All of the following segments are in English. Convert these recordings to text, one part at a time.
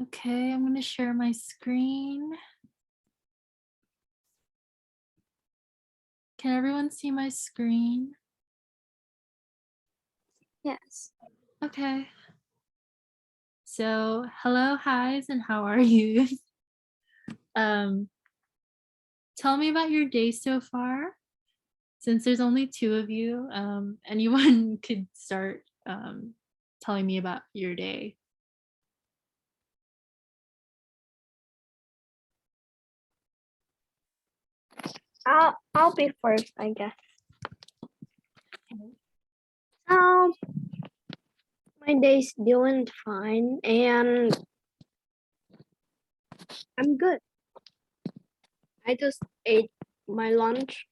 Okay, I'm going to share my screen. Can everyone see my screen? Yes. Okay. So, hello, highs, and how are you? um, Tell me about your day so far. Since there's only two of you, anyone could start telling me about your day. I'll be first, I guess. Um, my day's doing fine, and I'm good. I just ate my lunch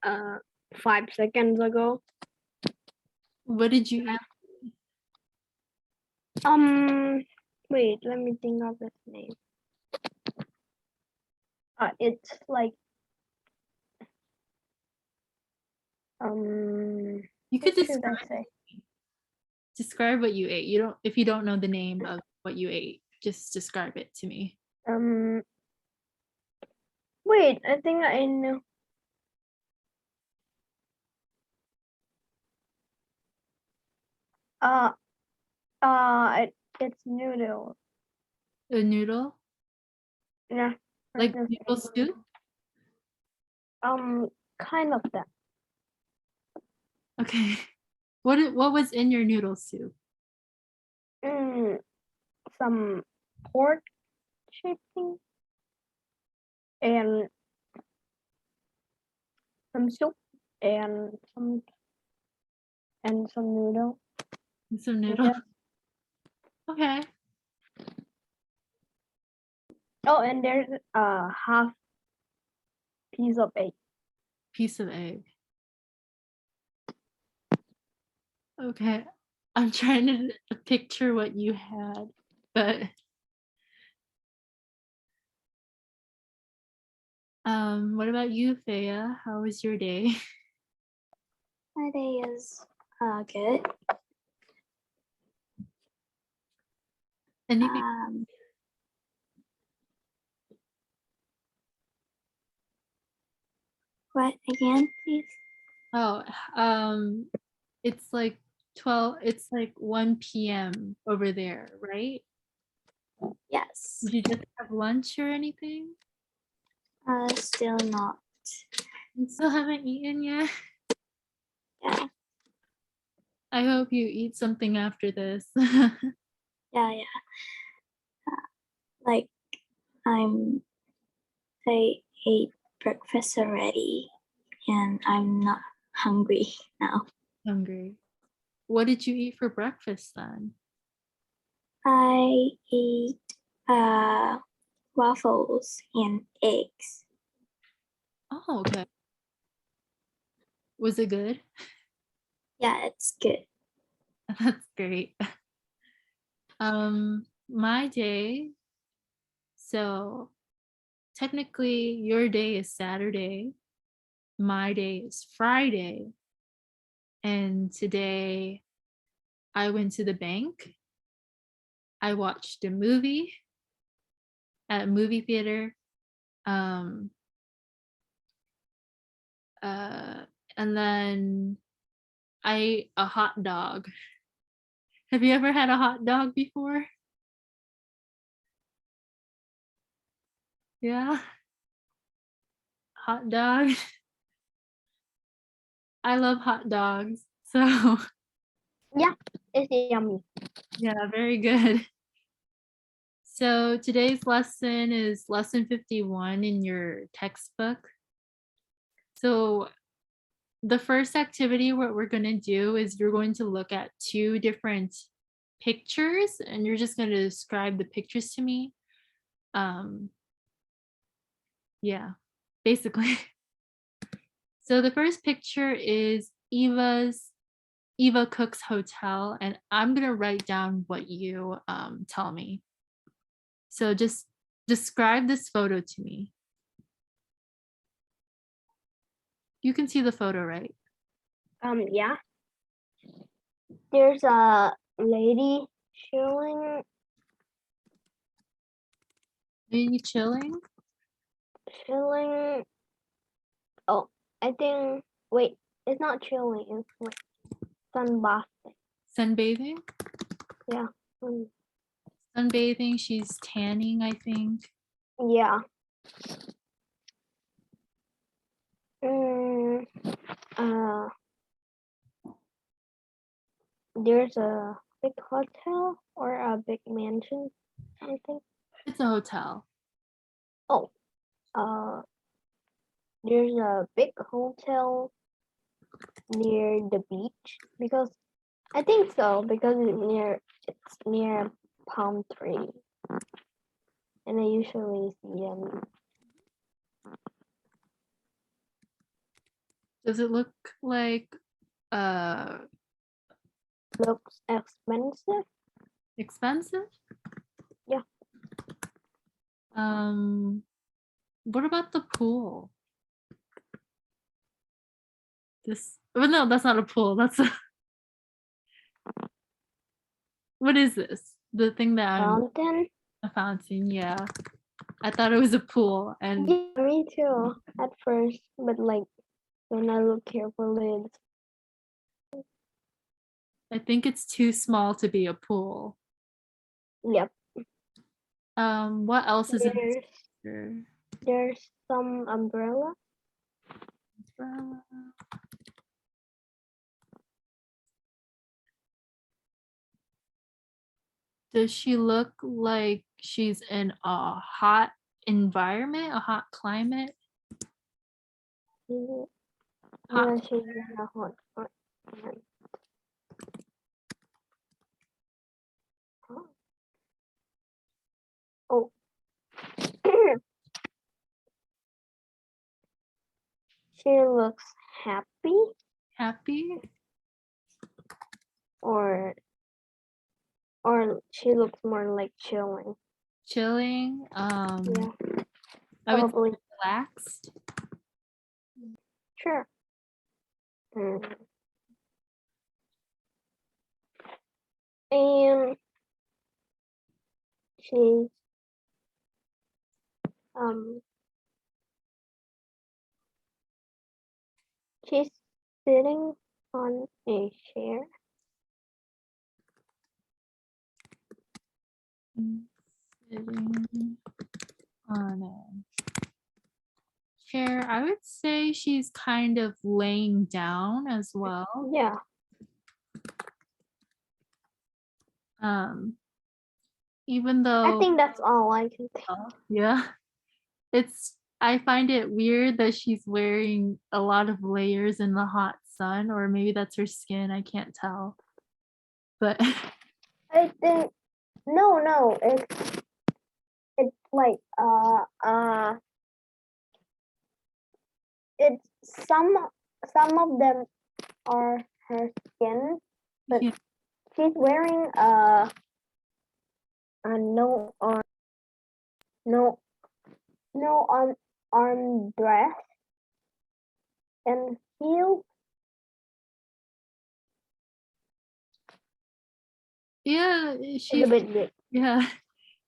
5 seconds ago. What did you eat? Wait, let me think of his name. It's like You could what should I say? describe what you ate. You don't if you don't know the name of what you ate, just describe it to me. Wait, I think I know. It's noodle. A noodle? Yeah. Like noodle soup? Kind of that. Okay. What was in your noodle soup? Some pork chicken and some soup and some noodle. Some noodle. Okay. Oh, and there's a half piece of egg. Piece of egg. Okay. I'm trying to picture what you had, but what about you, Thea? How was your day? My day is good. Anything? What again, please? Oh, it's like 1 p.m. over there, right? Yes. Did you just have lunch or anything? Still not. You still haven't eaten yet? Yeah. I hope you eat something after this. Yeah. Like I ate breakfast already, and I'm not hungry now. Hungry. What did you eat for breakfast then? I ate waffles and eggs. Oh, okay. Was it good? Yeah, it's good. That's great. My day, so technically your day is Saturday, my day is Friday, and today I went to the bank. I watched a movie at a movie theater. Um, uh, and then I ate a hot dog. Have you ever had a hot dog before? Yeah, hot dog. I love hot dogs. So, Yeah, it's yummy. yeah, very good. So, today's lesson is lesson 51 in your textbook. So, the first activity, what we're going to do is you're going to look at two different pictures and you're just going to describe the pictures to me. Yeah, basically. So the first picture is Eva Cook's hotel, and I'm gonna write down what you tell me. So just describe this photo to me. You can see the photo, right? Yeah. There's a lady chilling Maybe chilling? Chilling. Oh, I think. Wait, it's not chilling. It's like sunbathing. Sunbathing? Mm, Sunbathing, she's tanning, I think. Yeah. Mm, uh, there's a big hotel or a big mansion, something. It's a hotel. Oh, uh, there's a big hotel near the beach because I think so because it's near palm tree, and I usually see them. Does it look like uh Looks expensive. expensive? Yeah. What about the pool? Well, no, that's not a pool. That's a what is this? The thing that I'm Fountain. a fountain, yeah. I thought it was a pool and Yeah, me too at first, but like when I look carefully, I think it's too small to be a pool. yep. What else is in this There's picture? there's some umbrella. Umbrella. Does she look like she's in a hot environment, a hot climate? Yeah, Hot. she's in a hot. Oh, she looks happy, Happy? or she looks more like chilling. Chilling? Yeah, I would say probably. relaxed. Sure. Mm. And she's um she's sitting on a chair. Sitting on a chair. I would say she's kind of laying down as well. Yeah, Um, even I though, think that's all I can think. yeah, I find it weird that she's wearing a lot of layers in the hot sun, or maybe that's her skin. I can't tell. But I think no, it's like it's some of them are her skin, but yeah, she's wearing a no no arm dress and heels. yeah, It's she's a bit big. yeah,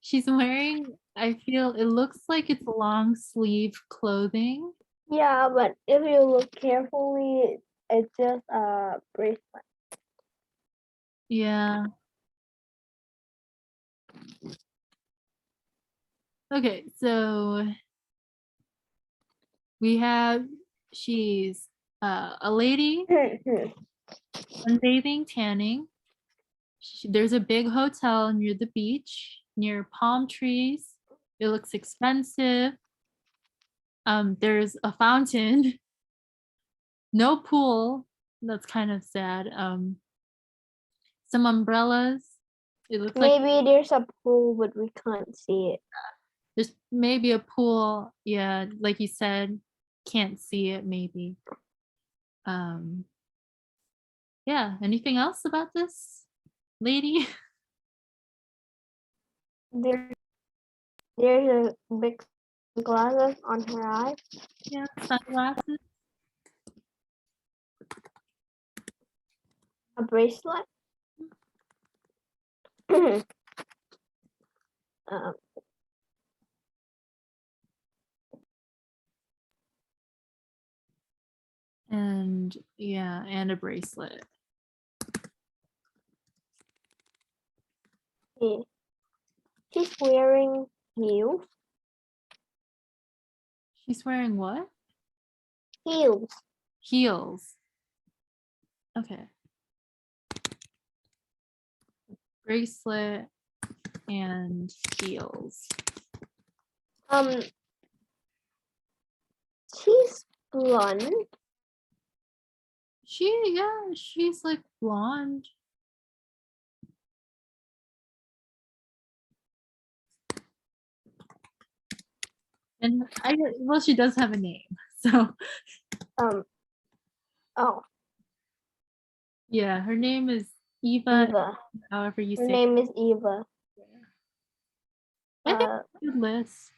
she's wearing. I feel it looks like it's long sleeve clothing. Yeah, but if you look carefully, it's just a bracelet. Yeah. Okay, so we have she's a lady sunbathing, tanning. There's a big hotel near the beach, near palm trees. It looks expensive. There's a fountain, no pool. That's kind of sad. Some umbrellas. It looks like Maybe there's a pool, but we can't see it. there's maybe a pool. Yeah, like you said, can't see it maybe. Um, yeah, anything else about this lady? There, there's a big glasses on her eyes, Yeah, sunglasses. a bracelet. um, And yeah, and a bracelet. Okay. She's wearing heels. She's wearing what? Heels. Heels. Okay. Bracelet and heels. She's blonde. She's like blonde. And she does have a name. So Oh, yeah, her name is Eva, Eva. however you Her say name is Eva. it. I think Uh, it's a good list.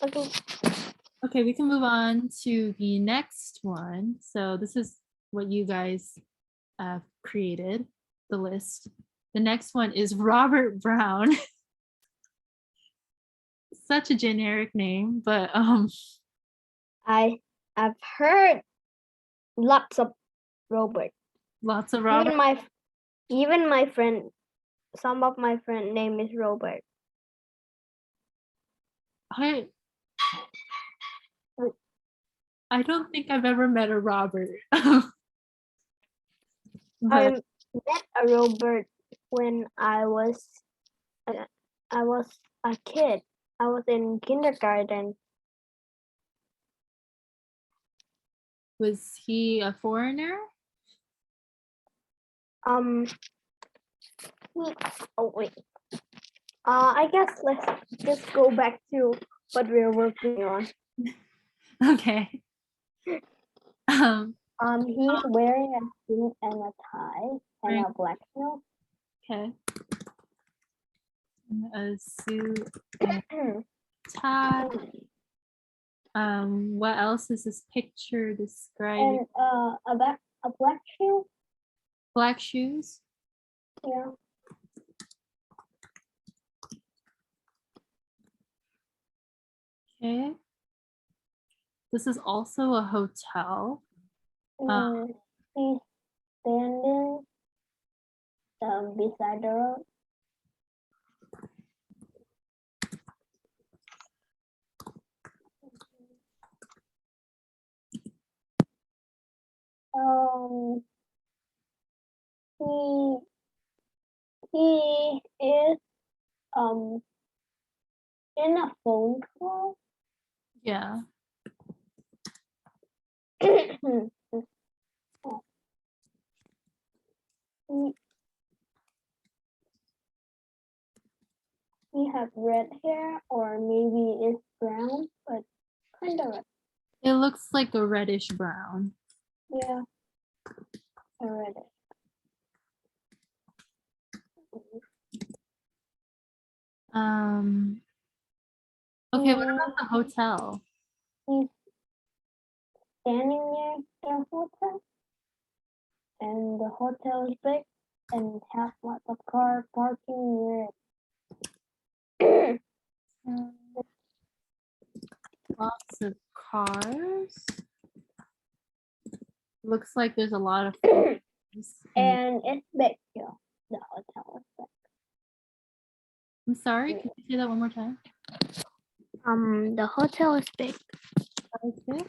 okay. Okay, we can move on to the next one. So this is what you guys created, the list. The next one is Robert Brown. Such a generic name, but I've heard lots of Robert. lots of Robert. Even my friend, some of my friend name is Robert. I don't think I've ever met a Robert. I But met a Robert when I was a kid. I was in kindergarten. was he a foreigner? Oh wait. I guess let's just go back to what we're working on. Okay. He's wearing a suit and a tie and Right. a black shoe. Okay. A suit and tie. What else is this picture describing? And a black shoe. Black shoes. Yeah. Okay. This is also a hotel. He's standing beside the road. He is in a phone call. Yeah. He has red hair, or maybe it's brown, but kind of red. It looks like a reddish brown. Yeah, a reddish. Okay, what about the hotel? He's standing near the hotel, and the hotel is big and has lots of car parking near it. Lots of cars. Looks like there's a lot of cars. And it's big, yeah. The hotel is big. I'm sorry, can you say that one more time? The hotel is big. Okay.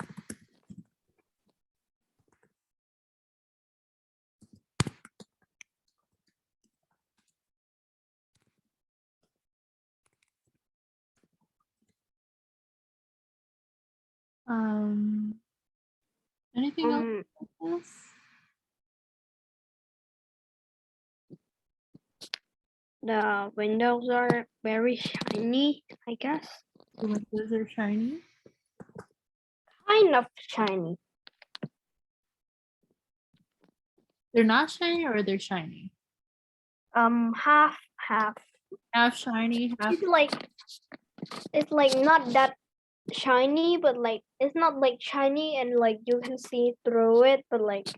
Anything else like this? The windows are very shiny, I guess. The windows are shiny. Kind of shiny. They're not shiny or they're shiny? Half. Half shiny, half. It's like not that shiny, but like it's not like shiny and like you can see through it, but like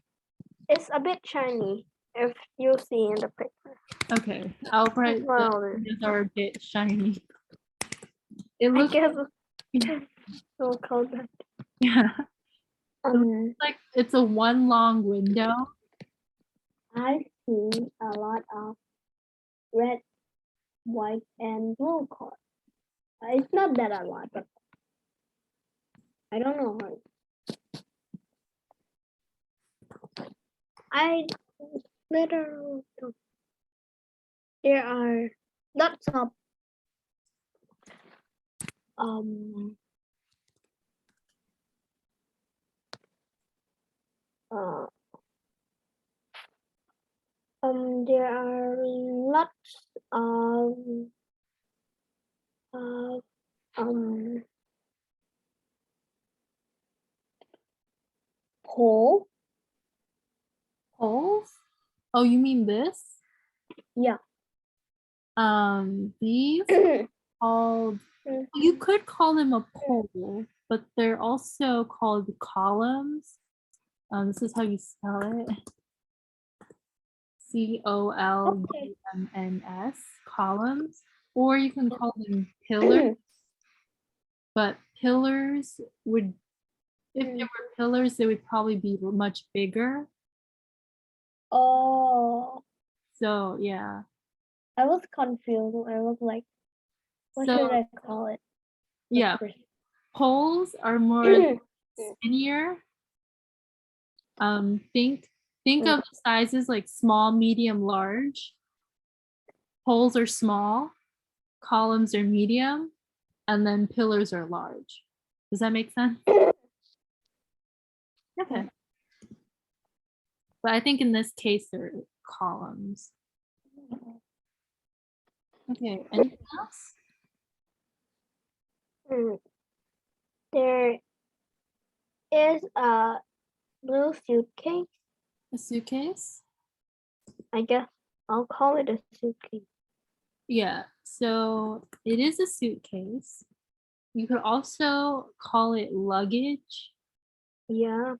it's a bit shiny if you see in the picture. Okay, I'll write the windows are a bit shiny. It looks. I guess we'll call that. Yeah. Um, Like it's a one long window. I see a lot of red, white, and blue cars. It's not that a lot, but I don't know how. I literally don't. There are lots of um uh there are lots of uh, um pole. Poles? Oh, you mean this? Yeah. These called, you could call them a pole, but they're also called columns. This is how you spell it. Columns, columns, or you can call them pillars. But pillars would, if there were pillars, they would probably be much bigger. Oh, So yeah. I was confused. I was like, what So should I call it? yeah, poles are more skinnier. Think of the sizes like small, medium, large. Poles are small, columns are medium, and then pillars are large. Does that make sense? Okay. But I think in this case they're columns. Okay, anything else? There is a blue suitcase. A suitcase? I guess I'll call it a suitcase. Yeah, so it is a suitcase. You could also call it luggage. Yeah,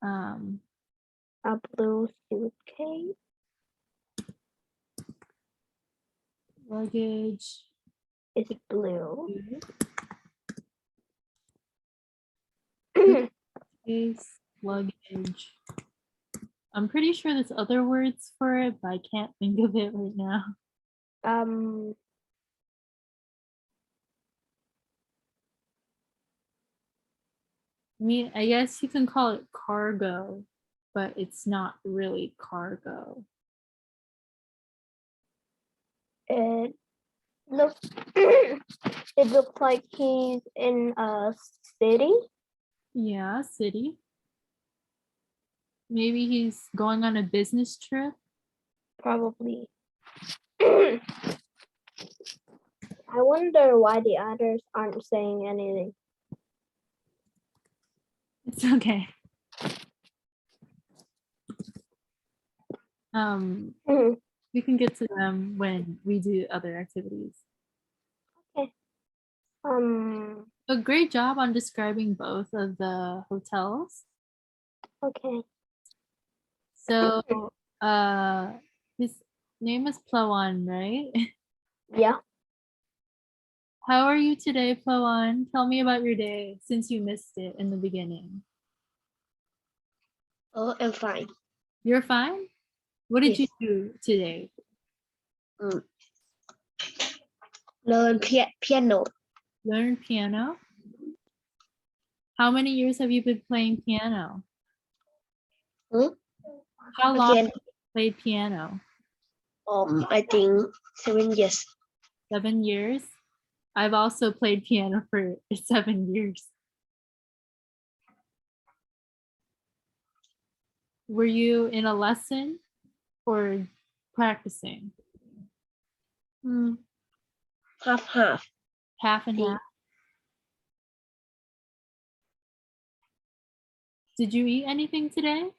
Um, a blue suitcase. luggage. It's blue. Case, luggage. I'm pretty sure there's other words for it, but I can't think of it right now. I guess you can call it cargo, but it's not really cargo. It looks it looks like he's in a city. Yeah, city. Maybe he's going on a business trip. Probably. I wonder why the others aren't saying anything. It's okay. We can get to them when we do other activities. Okay. A great job on describing both of the hotels. Okay. So his name is Plawan, right? Yeah. How are you today, Plawan? Tell me about your day since you missed it in the beginning. Oh, I'm fine. You're fine? What did Yes. you do today? Learn piano. Learn piano? How many years have you been playing piano? How long have you played piano? I think 7 years. 7 years? I've also played piano for 7 years. Were you in a lesson or practicing? Half. Half and half? Did you eat anything today?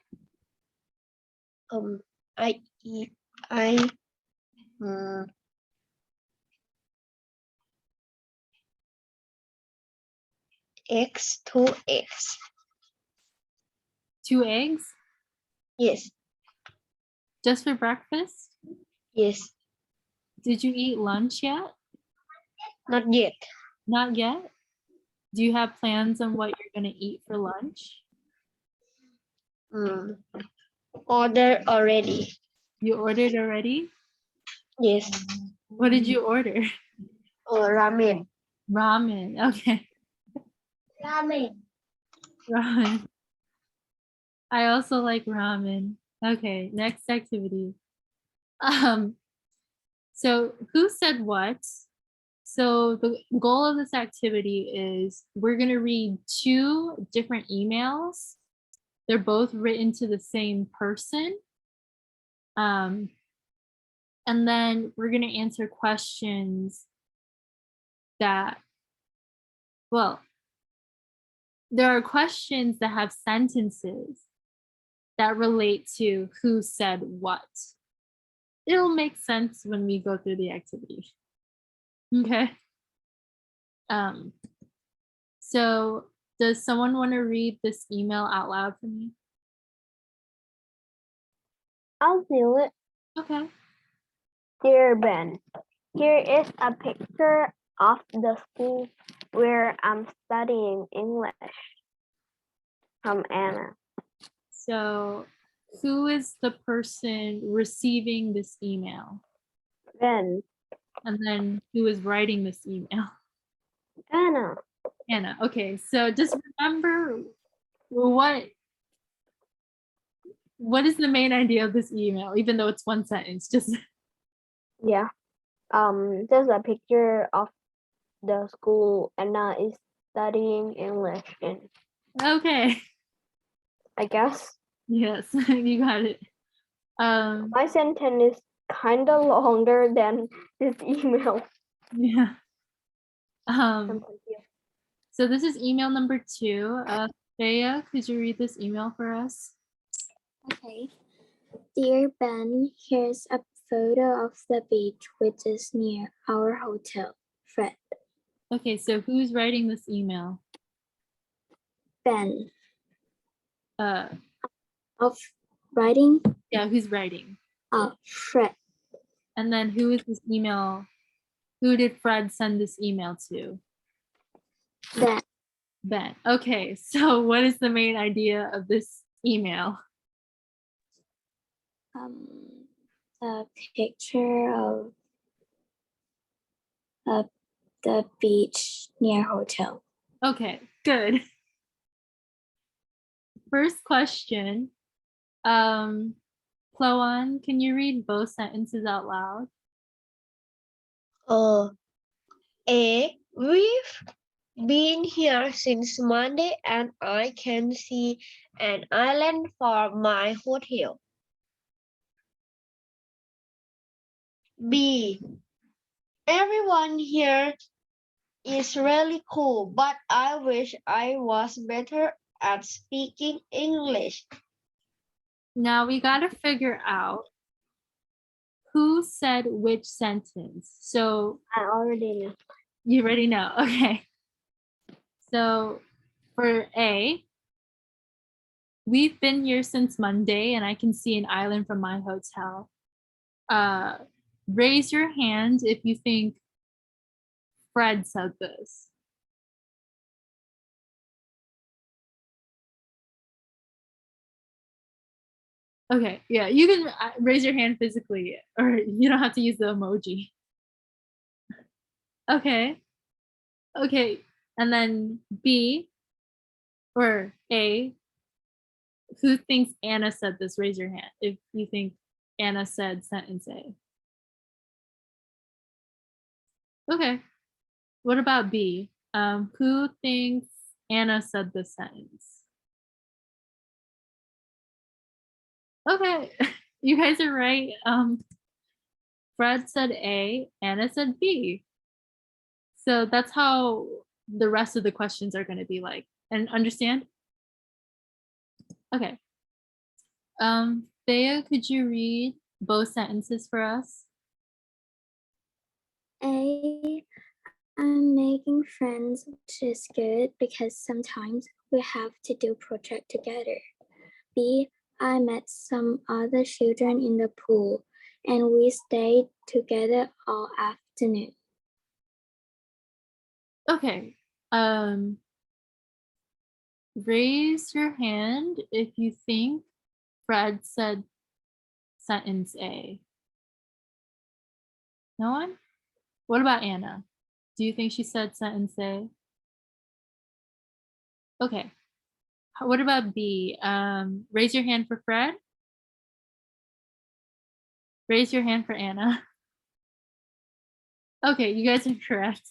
I eat eggs, 2 eggs. 2 eggs? Yes. Just for breakfast? Yes. Did you eat lunch yet? Not yet. Not yet? Do you have plans on what you're gonna eat for lunch? Order already. You ordered already? Yes. What did you order? Ramen. Ramen. Okay. Ramen. Ramen. I also like ramen. Okay, next activity. So who said what? So the goal of this activity is we're gonna read two different emails. They're both written to the same person. And then we're gonna answer questions that, well, there are questions that have sentences that relate to who said what. It'll make sense when we go through the activity. Okay. So does someone want to read this email out loud for me? I'll do it. Okay. Dear Ben, here is a picture of the school where I'm studying English. From Anna. So who is the person receiving this email? Ben. And then who is writing this email? Anna. Anna. Okay, so just remember what is the main idea of this email, even though it's one sentence, just Yeah. There's a picture of the school Anna is studying English in. okay. I guess. Yes, you got it. My sentence is kind of longer than this email. Yeah. So this is email number 2. Thea, could you read this email for us? Okay. Dear Ben, here's a photo of the beach which is near our hotel. Fred. Okay, so who's writing this email? Ben. Uh, Of writing? yeah, who's writing? Fred. And then who is this email? Who did Fred send this email to? Ben. Ben. Okay, so what is the main idea of this email? A picture of the beach near hotel. Okay, good. First question. Ploan, can you read both sentences out loud? We've been here since Monday and I can see an island from my hotel. B. Everyone here is really cool, but I wish I was better at speaking English. Now we got to figure out who said which sentence. So I already know. you already know. Okay. So for A, we've been here since Monday and I can see an island from my hotel. Raise your hand if you think Fred said this. Okay, yeah, you can raise your hand physically, or you don't have to use the emoji. Okay. Okay, and then B or A, who thinks Anna said this? Raise your hand if you think Anna said sentence A. Okay. What about B? Who thinks Anna said this sentence? Okay, you guys are right. Fred said A, Anna said B. So that's how the rest of the questions are going to be like. And understand? Okay. Thea, could you read both sentences for us? A. I'm making friends, which is good because sometimes we have to do project together. B. I met some other children in the pool and we stayed together all afternoon. Okay. Raise your hand if you think Fred said sentence A. No one? What about Anna? Do you think she said sentence A? Okay. What about B? Raise your hand for Fred. Raise your hand for Anna. Okay, you guys are correct.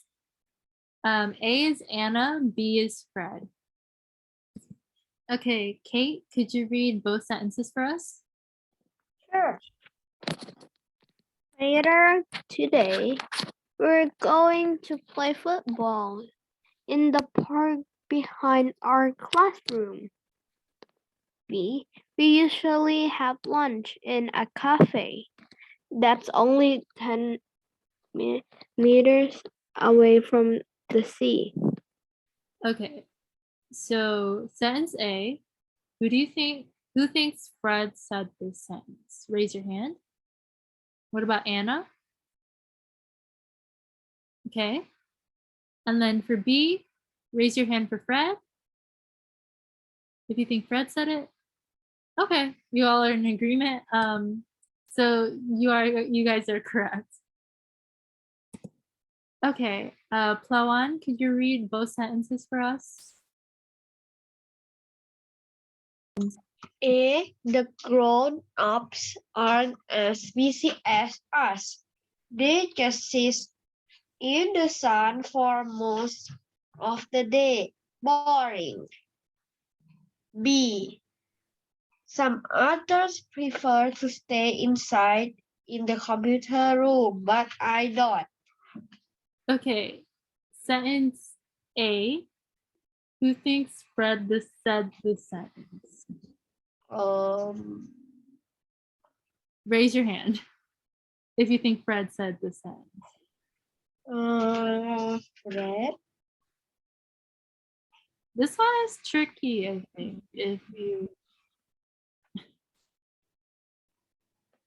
A is Anna, B is Fred. Okay, Kate, could you read both sentences for us? Sure. Later today, we're going to play football in the park behind our classroom. We usually have lunch in a cafe that's only 10 meters away from the sea. Okay, so sentence A, who thinks Fred said this sentence? Raise your hand. What about Anna? Okay. And then for B, raise your hand for Fred. If you think Fred said it. Okay, you all are in agreement. So you guys are correct. Okay, Plawan, could you read both sentences for us? A, the grown-ups aren't as busy as us. They just sit in the sun for most of the day. Boring. B, some others prefer to stay inside in the computer room, but I don't. Okay, sentence A, who thinks Fred said this sentence? Raise your hand if you think Fred said this sentence. Fred. This one is tricky, I think.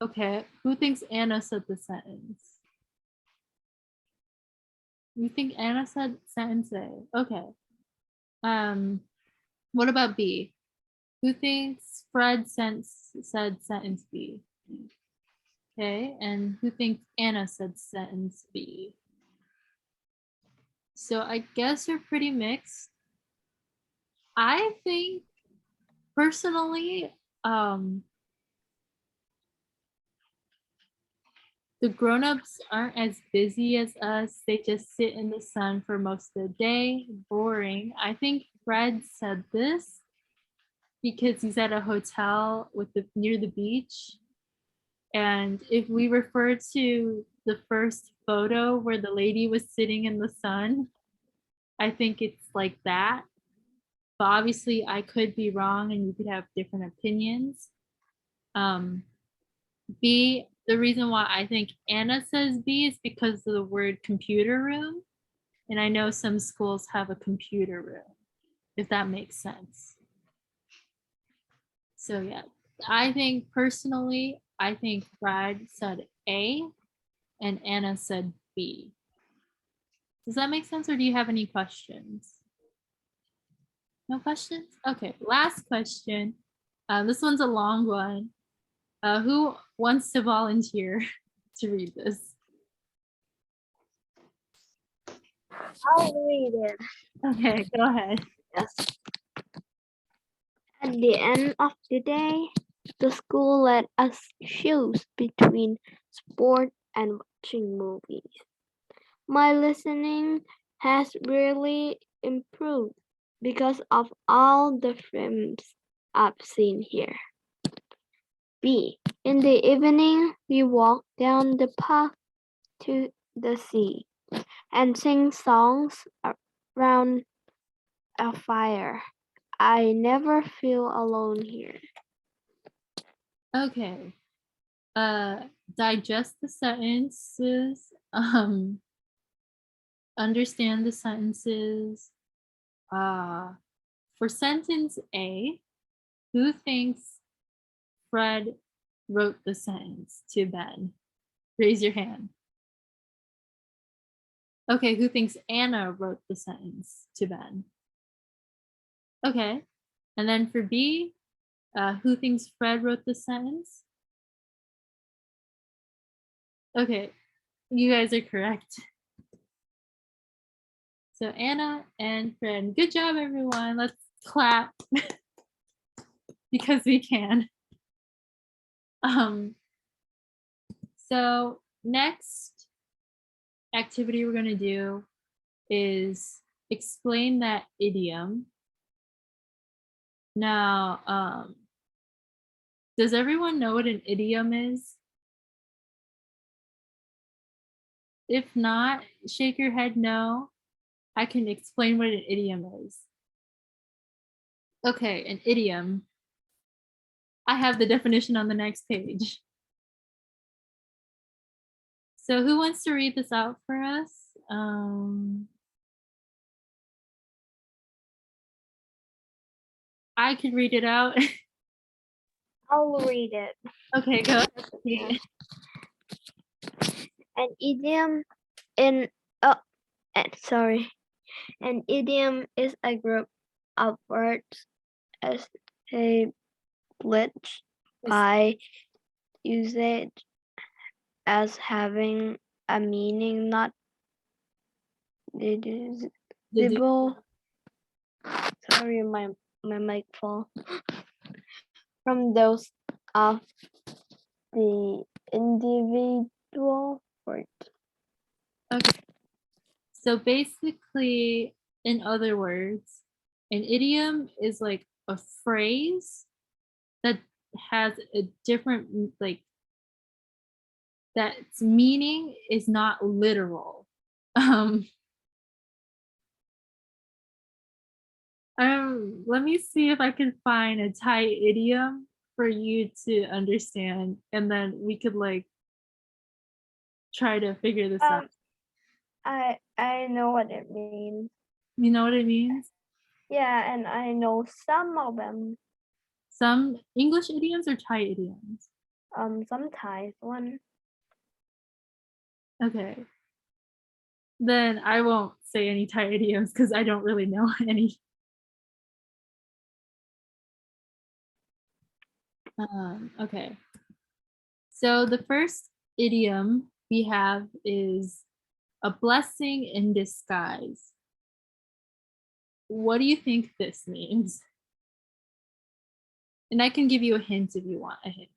Okay, who thinks Anna said the sentence? You think Anna said sentence A? Okay. What about B? Who thinks Fred said sentence B? Okay, and who thinks Anna said sentence B? So I guess you're pretty mixed. I think personally, the grown-ups aren't as busy as us. They just sit in the sun for most of the day. Boring. I think Fred said this because he's at a hotel near the beach. And if we refer to the first photo where the lady was sitting in the sun, I think it's like that. But obviously I could be wrong and you could have different opinions. B, the reason why I think Anna says B is because of the word computer room. And I know some schools have a computer room, if that makes sense. So yeah, I think personally, I think Brad said A and Anna said B. Does that make sense or do you have any questions? No questions? Okay, last question. This one's a long one. Who wants to volunteer to read this? I'll read it. Okay, go ahead. Yes. At the end of the day, the school let us choose between sport and watching movies. My listening has really improved because of all the films I've seen here. B. In the evening, we walk down the path to the sea and sing songs around a fire. I never feel alone here. Okay. Digest the sentences. Understand the sentences. For sentence A, who thinks Fred wrote the sentence to Ben? Raise your hand. Okay, who thinks Anna wrote the sentence to Ben? Okay. And then for B, who thinks Fred wrote the sentence? Okay, you guys are correct. So Anna and Fred, good job everyone. Let's clap because we can. So next activity we're gonna do is explain that idiom. Now, does everyone know what an idiom is? If not, shake your head no. I can explain what an idiom is. Okay, an idiom. I have the definition on the next page. So who wants to read this out for us? I can read it out. I'll read it. Okay, go. Yeah. An idiom in sorry. An idiom is a group of words established by usage as having a meaning not deducible. Sorry, my mic fall. From those of the individual words. Okay. So basically, in other words, an idiom is like a phrase that has a different, like, that its meaning is not literal. Let me see if I can find a Thai idiom for you to understand, and then we could like try to figure this out. I know what it means. You know what it means? Yeah, and I know some of them. Some English idioms or Thai idioms? Some Thai one. Okay. Then I won't say any Thai idioms because I don't really know any. Okay. So the first idiom we have is a blessing in disguise. What do you think this means? And I can give you a hint if you want a hint.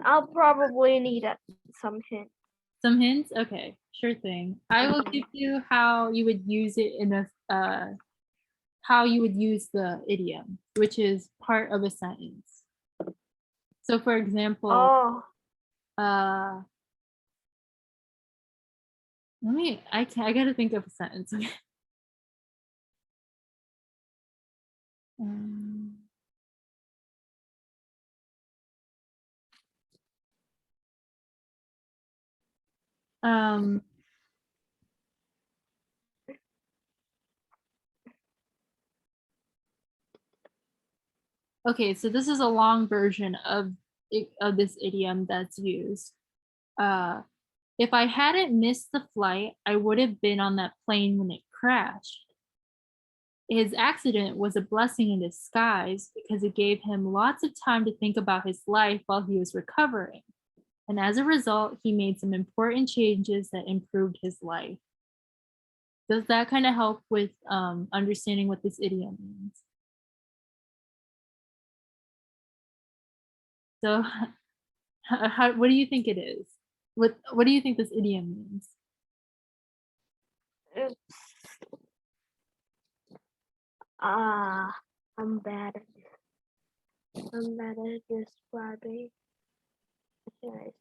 I'll probably need some hint. Some hints? Okay, sure thing. I will give you how you would use it in a how you would use the idiom, which is part of a sentence. So for example, Oh, I gotta think of a sentence. Um, okay, so this is a long version of this idiom that's used. If I hadn't missed the flight, I would have been on that plane when it crashed. His accident was a blessing in disguise because it gave him lots of time to think about his life while he was recovering. And as a result, he made some important changes that improved his life. Does that kind of help with understanding what this idiom means? So what do you think it is? What do you think this idiom means? I'm bad at this. I'm bad at describing. Yes.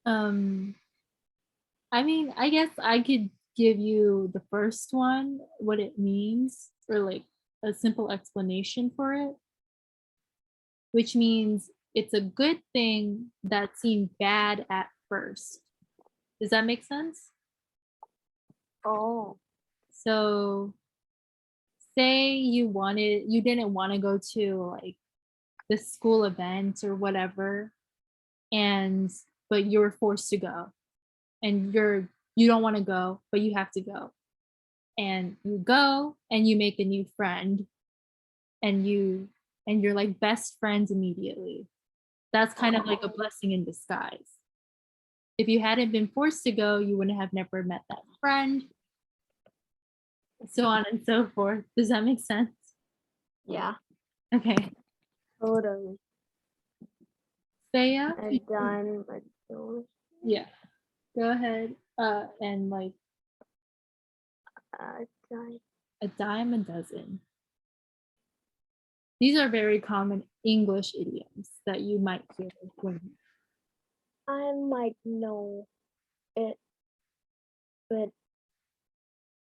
I mean, I guess I could give you the first one, what it means, or like a simple explanation for it, which means it's a good thing that seemed bad at first. Does that make sense? Oh, So say you didn't want to go to like this school event or whatever, and but you're forced to go, and you don't want to go, but you have to go, and you go and you make a new friend, and you're like best friends immediately. That's kind of like a blessing in disguise. If you hadn't been forced to go, you wouldn't have never met that friend, so on and so forth. Does that make sense? Yeah. Okay. Totally. Thea? A dime a dozen. Yeah. Go ahead. And like A dime. a dime a dozen. These are very common English idioms that you might hear when I might know it, but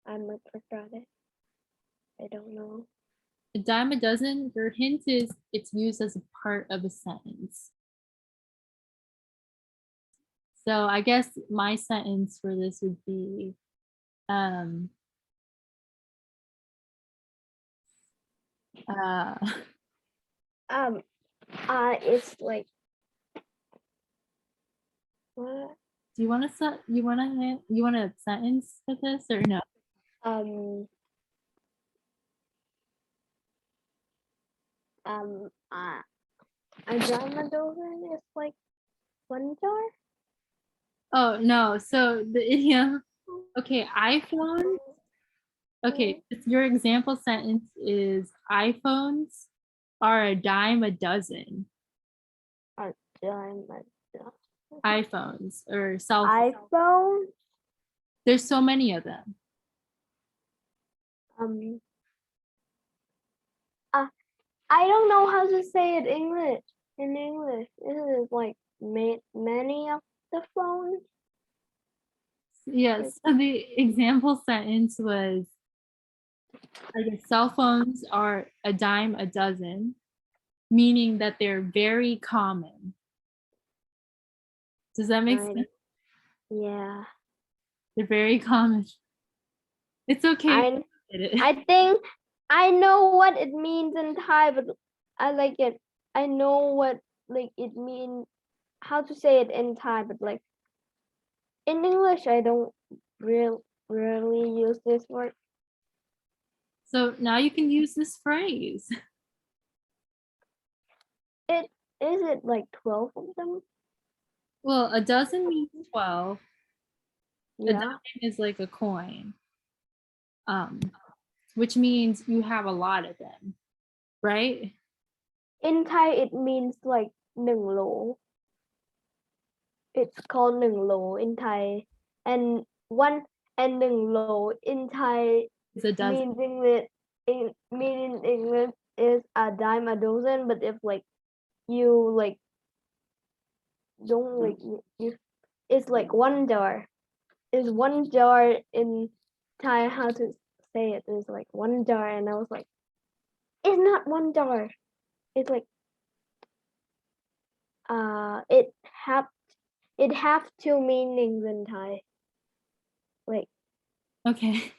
I might forgot it. I don't know. a dime a dozen, your hint is it's used as a part of a sentence. So I guess my sentence for this would be uh It's like what? do you want to you want a sentence for this or no? Um, a dime a dozen is like one jar. Oh no, so the idiom, okay, iPhone. Okay, your example sentence is iPhones are a dime a dozen. A dime a dozen. iPhones or cell phones. iPhone. There's so many of them. I don't know how to say it English. In English, it is like many of the phones. Yes, so the example sentence was, I guess cell phones are a dime a dozen, meaning that they're very common. Does that make Right. sense? Yeah. They're very common. It's okay. I think I know what it means in Thai, but I like it. I know what like it means, how to say it in Thai, but like in English, I don't really use this word. So now you can use this phrase. Is it like 12 of them? Well, a dozen means 12. A Yeah. dime is like a coin, which means you have a lot of them, right? In Thai, it means like 1 โล. It's called 1 โล in Thai, and 1 and 1 โล in Thai It's a dozen. mean in English is a dime a dozen, but if like you like don't like you, it's like 1 jar. Is 1 jar in Thai? How to say it is like 1 jar, and I was like, it's not 1 jar. It's like it have two meanings in Thai. Like Okay.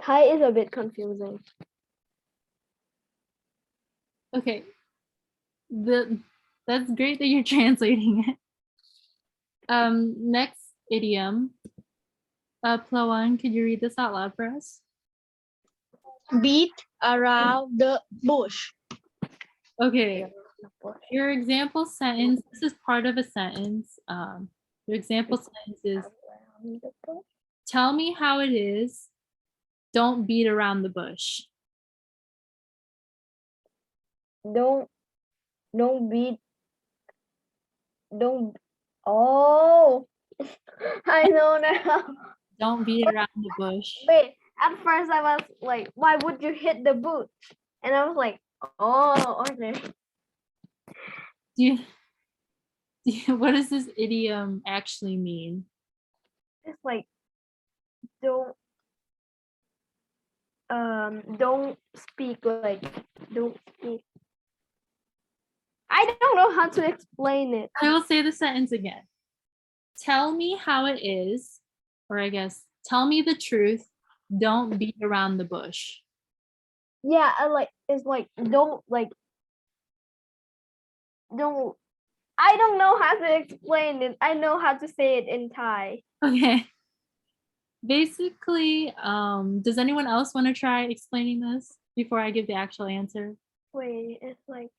Thai is a bit confusing. Okay. That's great that you're translating it. Next idiom. Plawan, could you read this out loud for us? Beat around the bush. Okay. Your example sentence, this is part of a sentence. Your example sentence is, tell me how it is. Don't beat around the bush. Don't beat. Don't. Oh, I know now. Don't beat around the bush. Wait, at first I was like, why would you hit the boot? And I was like, oh, okay. What does this idiom actually mean? It's like, don't speak like, don't speak. I don't know how to explain it. I will say the sentence again. Tell me how it is, or I guess, tell me the truth. Don't beat around the bush. Yeah, it's like don't don't. I don't know how to explain it. I know how to say it in Thai. Okay. Basically, does anyone else want to try explaining this before I give the actual answer? Wait, it's like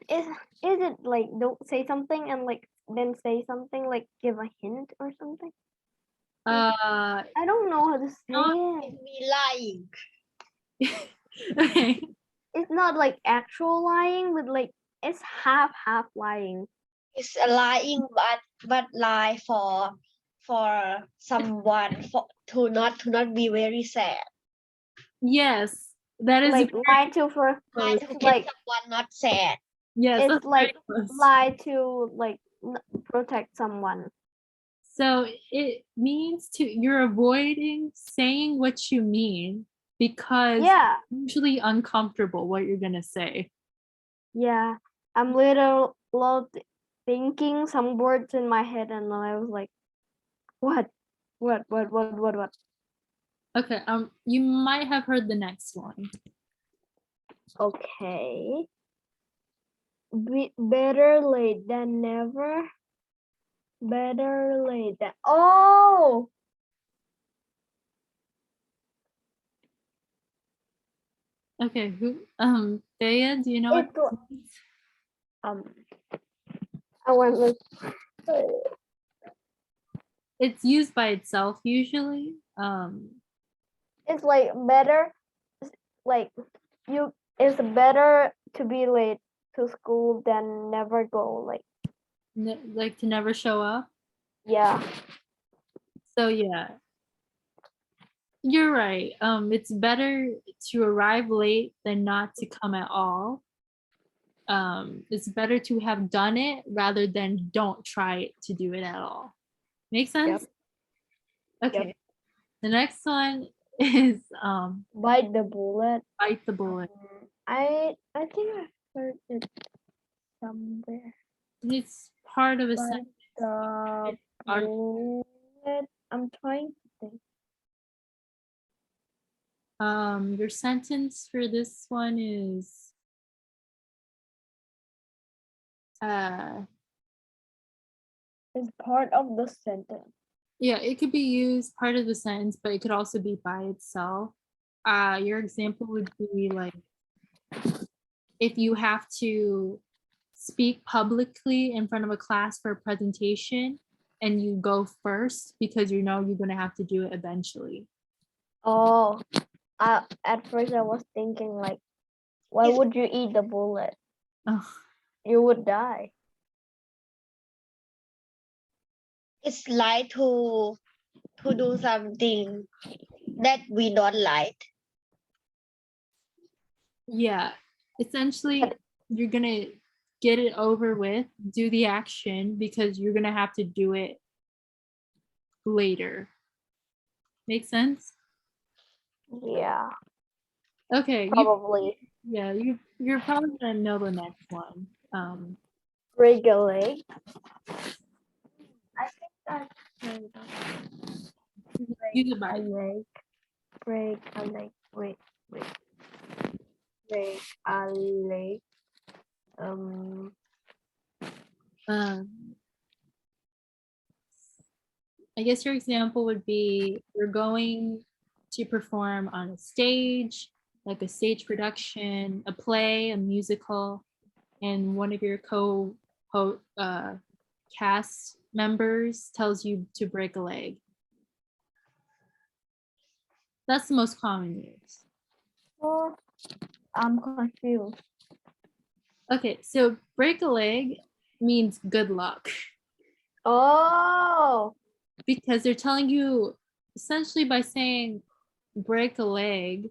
is is it like don't say something and like then say something like give a hint or something? Uh, I don't know how to say Not- it. Me lying. okay. It's not like actual lying, but like it's half lying. It's a lying, but lie for someone to not be very sad. Yes, that is Like very lie to for Lie close. to it's get like someone not sad. Yes, it's that's like very close. lie to like protect someone. So it means you're avoiding saying what you mean because Yeah, it's usually uncomfortable what you're gonna say. yeah. I'm thinking some words in my head, and then I was like, what? What? Okay, you might have heard the next one. Okay. Better late than never. Better late than. Oh, Okay, Thea, do you know what it's this means? um. I went with. It's used by itself usually. It's like better, like you. It's better to be late to school than never go. Like Like to never show up. yeah, So yeah, you're right. It's better to arrive late than not to come at all. It's better to have done it rather than don't try to do it at all. Make sense? Okay. The next one is bite the bullet. bite the bullet. I think I heard it somewhere. It's part of a Bite sentence. the Are- bullet. I'm trying to think. Your sentence for this one is It's part of the sentence. yeah, it could be used part of the sentence, but it could also be by itself. Your example would be like if you have to speak publicly in front of a class for a presentation and you go first because you know you're going to have to do it eventually. Oh, at first I was thinking like, why Is- would you eat the bullet? Oh, You would die. It's lie to do something that we don't like. yeah, essentially, you're going to get it over with, do the action because you're going to have to do it later. Make sense? Yeah, Okay, probably. you're probably gonna know the next one. Break a leg. I think that's Use it a by leg. Break a leg. Wait. Break a leg. um, I guess your example would be you're going to perform on a stage, like a stage production, a play, a musical, and one of your cast members tells you to break a leg. That's the most common use. Oh, I'm confused. Okay, so break a leg means good luck Oh, because they're telling you essentially by saying break a leg,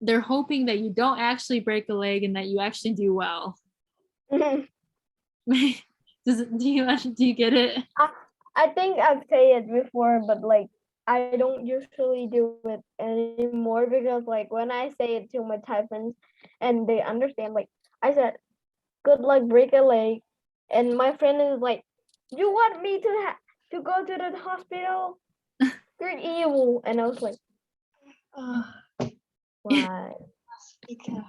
they're hoping that you don't actually break a leg and that you actually do well. Do you get it? I think I've said it before, but like I don't usually do it anymore because like when I say it to my Thai friends and they understand, like I said, good luck, break a leg, and my friend is like, you want me to to go to the hospital. You're evil. And I was like, why? Speaker.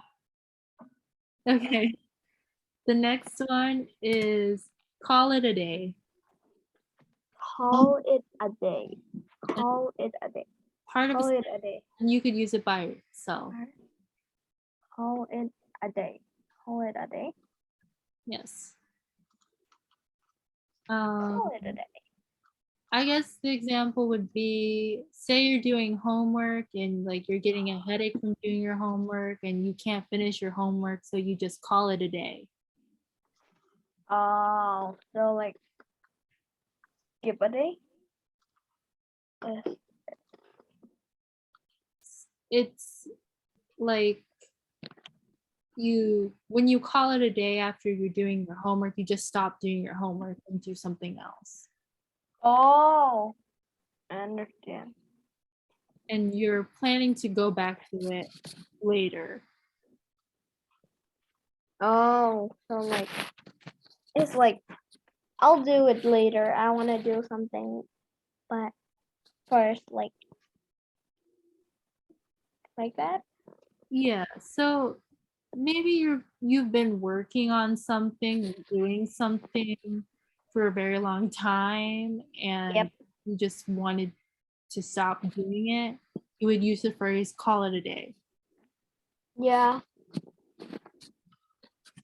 Okay. The next one is call it a day. Call it a day. Call it a day. Part of Call a it a day. and you could use it by yourself. Call it a day. Call it a day. Yes. Call it a day. I guess the example would be, say you're doing homework and like you're getting a headache from doing your homework and you can't finish your homework, so you just call it a day. Oh, so like skip a day? It's like when you call it a day after you're doing your homework, you just stop doing your homework and do something else. Oh, I understand. And you're planning to go back to it later. Oh, so like it's like I'll do it later. I want to do something, but first, like that. Yeah, so maybe you've been working on something or doing something for a very long time and Yep. you just wanted to stop doing it. You would use the phrase call it a day. Yeah.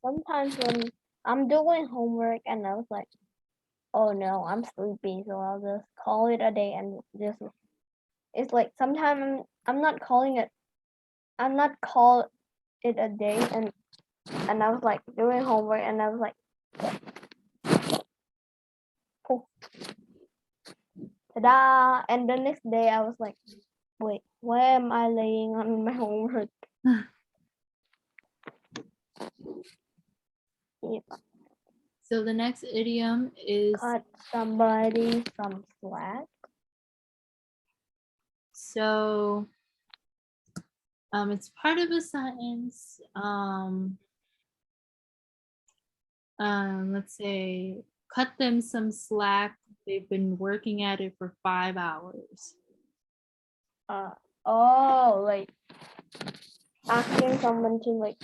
Sometimes when I'm doing homework and I was like, oh no, I'm sleepy, so I'll just call it a day and just it's like sometimes I'm not calling it I'm not call it a day and I was like doing homework and I was like poof, ta-da, and the next day I was like, wait, why am I laying on my homework? Yeah, So the next idiom is cut somebody some slack. so it's part of a sentence. Let's say cut them some slack. They've been working at it for 5 hours. Oh, like asking someone to like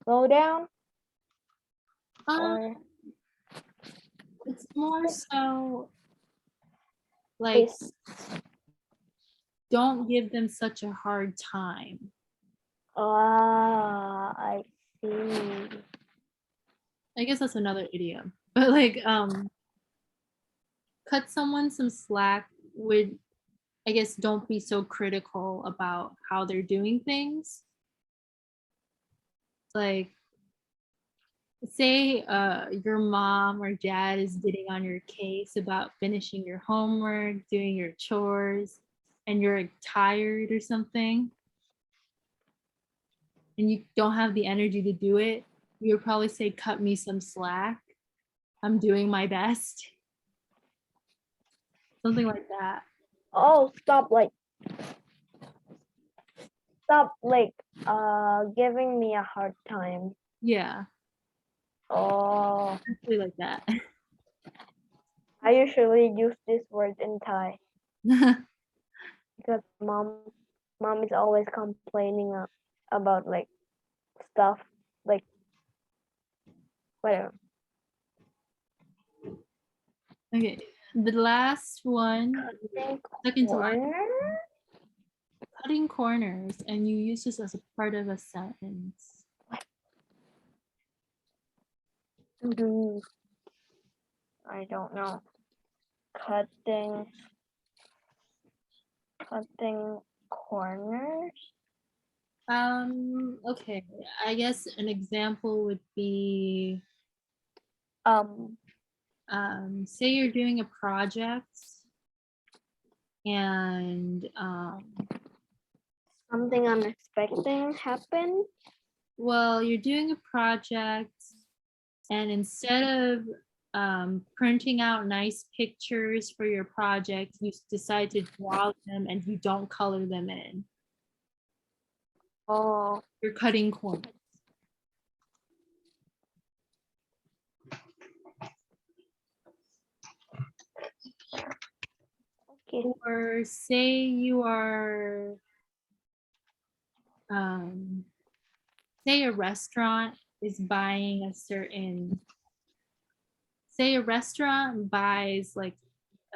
slow down or It's more so like is don't give them such a hard time. I see. I guess that's another idiom. But like cut someone some slack would, I guess, don't be so critical about how they're doing things. Like say your mom or dad is getting on your case about finishing your homework, doing your chores, and you're like, tired or something, and you don't have the energy to do it, you would probably say, cut me some slack. I'm doing my best. Something like that. Oh, stop giving me a hard time. Yeah, Oh, actually like that. I usually use this word in Thai because mom is always complaining about like stuff like whatever. Okay, the last one, second to last, Corner? cutting corners, and you use this as a part of a sentence. I don't know. Cutting corners. Okay, I guess an example would be, say you're doing a project and Something unexpected happened. well, you're doing a project and instead of printing out nice pictures for your project, you decide to draw them and you don't color them in. Oh, You're cutting corners. Okay. Or say you are, say a restaurant is buying a certain, say a restaurant buys like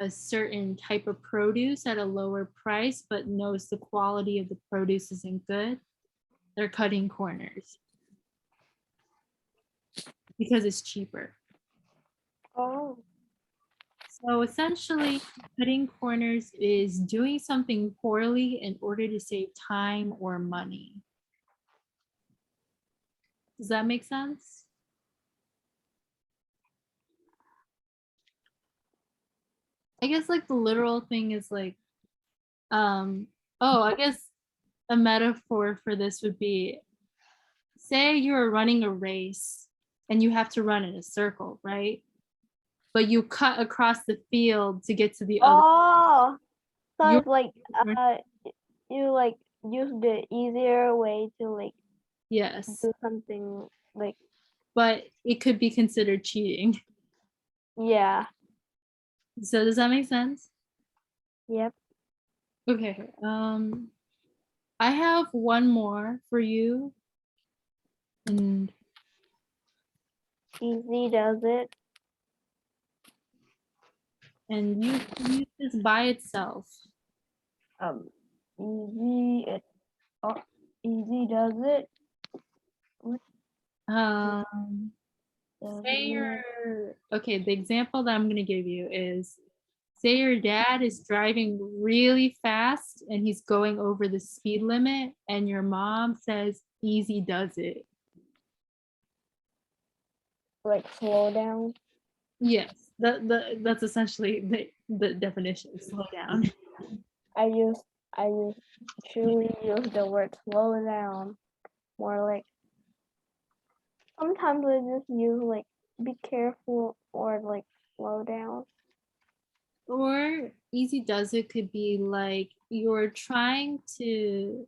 a certain type of produce at a lower price, but knows the quality of the produce isn't good. They're cutting corners because it's cheaper. Oh. So essentially, cutting corners is doing something poorly in order to save time or money. Does that make sense? I guess like the literal thing is like, I guess a metaphor for this would be, say you're running a race and you have to run in a circle, right? But you cut across the field to get to the other. Oh. So You're- it's like you like use the easier way to like Yes, do something like but it could be considered cheating. yeah. So does that make sense? Yep. Okay. I have one more for you. And Easy does it. you can use this by itself. Easy does it. Say you're okay, the example that I'm gonna give you is, say your dad is driving really fast and he's going over the speed limit and your mom says easy does it. Like slow down. Yes, that's essentially the definition, slow down. I usually use the word slow down more like sometimes I just use like be careful or like slow down. Or easy does it could be like you're trying to,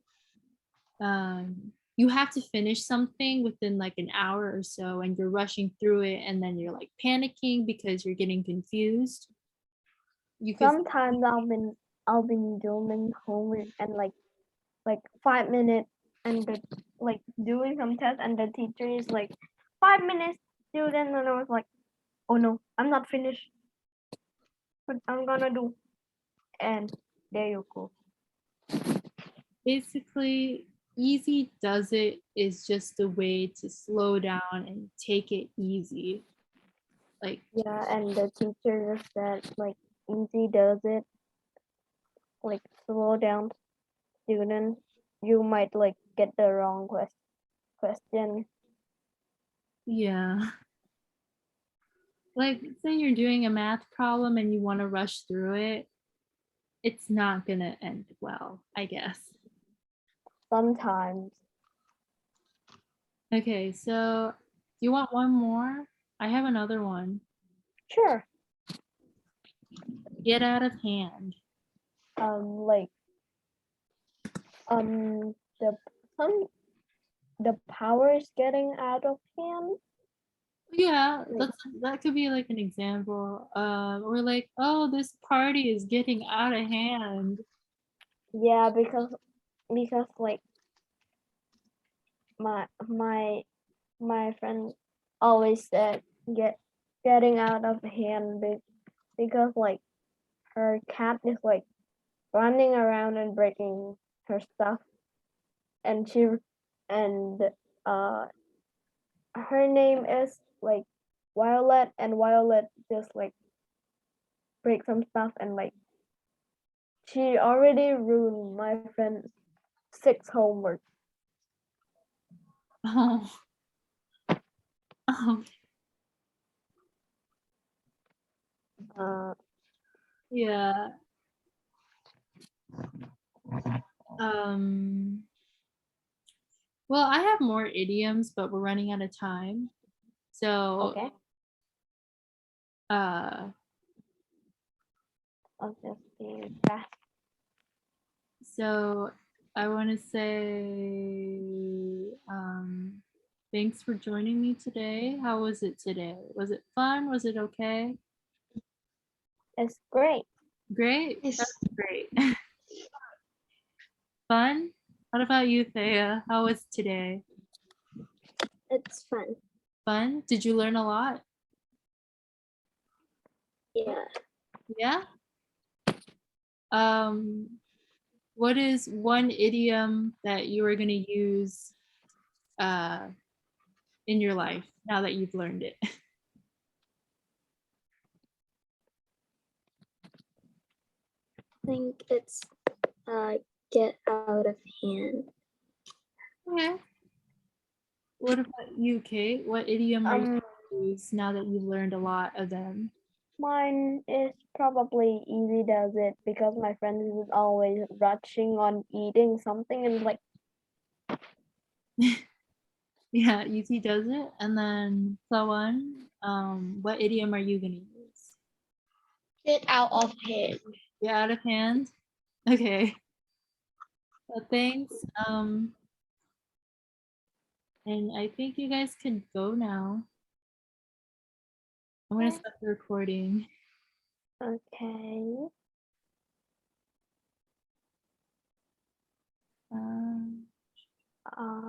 you have to finish something within like an hour or so and you're rushing through it and then you're like panicking because you're getting confused. You could Sometimes I'll be doing homework and like 5 minutes and the, like doing some test and the teacher is like 5 minutes student and I was like, oh no, I'm not finished. What I'm gonna do. And there you go. basically, easy does it is just a way to slow down and take it easy. Like, Yeah, and the teacher just said like easy does it. Like slow down student. You might like get the wrong question. yeah. Like, say you're doing a math problem and you want to rush through it, it's not gonna end well, I guess. Sometimes. Okay, so do you want one more? I have another one. Sure. Get out of hand. Like the some the power is getting out of hand. Yeah, Like, that could be like an example. Or like, oh, this party is getting out of hand. yeah, because like my friend always said getting out of hand because like her cat is like running around and breaking her stuff and uh her name is like Violet and Violet just like break some stuff and like she already ruined my friend's 6 homework. Oh. Oh, Uh yeah. Um, well, I have more idioms, but we're running out of time. So, okay. uh, I'll just be fast. so I want to say, thanks for joining me today. How was it today? Was it fun? Was it okay? It's great. Great. Yes. That's great. Fun? What about you, Thea? How was today? It's fun. Fun? Did you learn a lot? Yeah. Yeah? What is one idiom that you are going to use in your life now that you've learned it? I think it's get out of hand. Okay. What about you, Kate? What idiom are you going Um, to use now that you've learned a lot of them? Mine is probably easy does it because my friend is always rushing on eating something and like Yeah, Easy does it. And then Sawan, what idiom are you going to use? Get out of hand. Get out of hand? Okay. Well, thanks. And I think you guys can go now. I'm going to stop the recording. okay. Um,